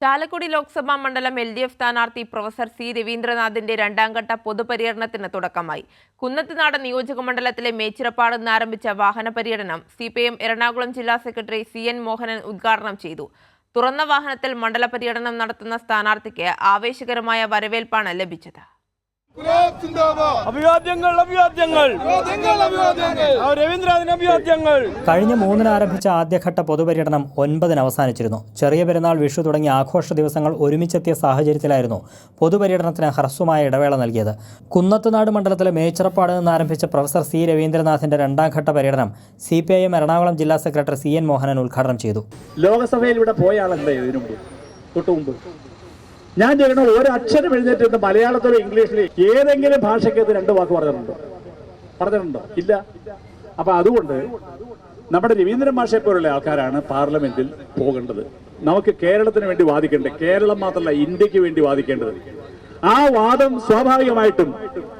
ചാലക്കുടി ലോക്സഭാ മണ്ഡലം LDF സ്ഥാനാർത്ഥി professor C രവീന്ദ്രനാഥിന്റെ രണ്ടാംഘട്ട പൊതുപര്യടനത്തിന് തുടക്കമായി. കുന്നത്തുനാട് നിയോജകമണ്ഡലത്തിലെ മേച്ചിറപ്പാട് നിന്ന് ആരംഭിച്ച വാഹന പര്യടനം CPIM എറണാകുളം ജില്ലാ സെക്രട്ടറി CN മോഹനൻ ഉദ്ഘാടനം ചെയ്തു. തുറന്ന വാഹനത്തിൽ മണ്ഡല പര്യടനം നടത്തുന്ന സ്ഥാനാർത്ഥിക്ക് ആവേശകരമായ വരവേൽപ്പാണ് ലഭിച്ചത്. കഴിഞ്ഞ 3-ന് ആരംഭിച്ച ആദ്യഘട്ട പൊതുപര്യടനം 9-ന് അവസാനിച്ചിരുന്നു. ചെറിയ പെരുന്നാൾ, വിഷു തുടങ്ങിയ ആഘോഷ ദിവസങ്ങൾ ഒരുമിച്ചെത്തിയ സാഹചര്യത്തിലായിരുന്നു പൊതുപര്യടനത്തിന് ഹ്രസ്വമായ ഇടവേള നൽകിയത്. കുന്നത്തുനാട് മണ്ഡലത്തിലെ മേച്ചിറപ്പാട് നിന്ന് ആരംഭിച്ച പ്രൊഫസർ സി രവീന്ദ്രനാഥിന്റെ രണ്ടാംഘട്ട പര്യടനം CPIM എറണാകുളം ജില്ലാ സെക്രട്ടറി CN മോഹനൻ ഉദ്ഘാടനം ചെയ്തു. ലോകസഭയിൽ ഇവിടെ പോയാളല്ലേ ഇതിനു മുമ്പ് ഞാൻ ചെയ്യണ ഒരു അക്ഷരം എഴുന്നേറ്റ് മലയാളത്തിലോ ഇംഗ്ലീഷിലോ ഏതെങ്കിലും ഭാഷയ്ക്ക് അത് 2 വാക്ക് പറഞ്ഞിട്ടുണ്ടോ? ഇല്ല. അപ്പൊ അതുകൊണ്ട് നമ്മുടെ രവീന്ദ്രൻ മാഷെ പോലുള്ള ആൾക്കാരാണ് പാർലമെന്റിൽ പോകേണ്ടത്. നമുക്ക് കേരളത്തിന് വേണ്ടി വാദിക്കേണ്ടത്, കേരളം മാത്രമല്ല ഇന്ത്യക്ക് വേണ്ടി വാദിക്കേണ്ടത്. ആ വാദം സ്വാഭാവികമായിട്ടും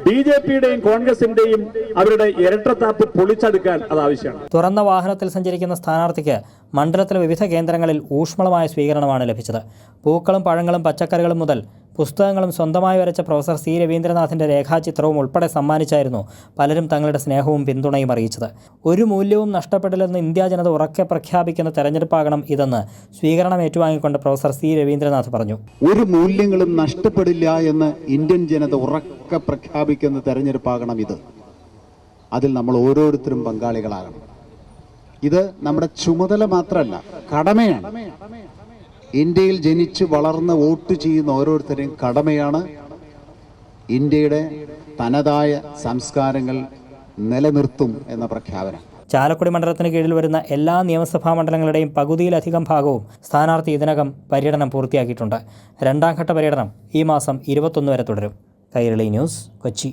BJPയുടെയും കോൺഗ്രസിന്റെയും അവരുടെ ഇരട്ടത്താപ്പ് പൊളിച്ചെടുക്കാൻ അത് ആവശ്യമാണ്. തുറന്ന വാഹനത്തിൽ സഞ്ചരിക്കുന്ന സ്ഥാനാർത്ഥിക്ക് മണ്ഡലത്തിലെ വിവിധ കേന്ദ്രങ്ങളിൽ ഊഷ്മളമായ സ്വീകരണമാണ് ലഭിച്ചത്. പൂക്കളും പഴങ്ങളും പച്ചക്കറികളും മുതൽ പുസ്തകങ്ങളും സ്വന്തമായി വരച്ച പ്രൊഫസർ സി രവീന്ദ്രനാഥിന്റെ രേഖാചിത്രവും ഉൾപ്പെടെ സമ്മാനിച്ചായിരുന്നു പലരും തങ്ങളുടെ സ്നേഹവും പിന്തുണയും അറിയിച്ചത്. ഒരു മൂല്യവും നഷ്ടപ്പെടില്ലെന്ന് ഇന്ത്യ ജനത ഉറക്കെ പ്രഖ്യാപിക്കുന്ന തെരഞ്ഞെടുപ്പാകണം ഇതെന്ന് സ്വീകരണം ഏറ്റുവാങ്ങിക്കൊണ്ട് പ്രൊഫസർ സി രവീന്ദ്രനാഥ് പറഞ്ഞു. ഒരു മൂല്യങ്ങളും നഷ്ടപ്പെടില്ല എന്ന് ഇന്ത്യൻ ജനത ഉറക്കെ പ്രഖ്യാപിക്കുന്ന തെരഞ്ഞെടുപ്പാകണം ഇത്. അതിൽ നമ്മൾ ഓരോരുത്തരും പങ്കാളികളാകണം. ഇത് നമ്മുടെ ചുമതല മാത്രമല്ല, കടമയാണ്. ഇന്ത്യയിൽ ജനിച്ച് വളർന്ന് വോട്ട് ചെയ്യുന്ന ഓരോരുത്തരെയും കടമയാണ് ഇന്ത്യയുടെ തനതായ സംസ്കാരങ്ങൾ നിലനിർത്തും എന്ന പ്രഖ്യാപനം. ചാലക്കുടി മണ്ഡലത്തിന് കീഴിൽ വരുന്ന എല്ലാ നിയമസഭാ മണ്ഡലങ്ങളുടെയും പകുതിയിലധികം ഭാഗവും സ്ഥാനാർത്ഥി ഇതിനകം പര്യടനം പൂർത്തിയാക്കിയിട്ടുണ്ട്. രണ്ടാംഘട്ട പര്യടനം ഈ മാസം 21 വരെ തുടരും. കൈരളി ന്യൂസ്, കൊച്ചി.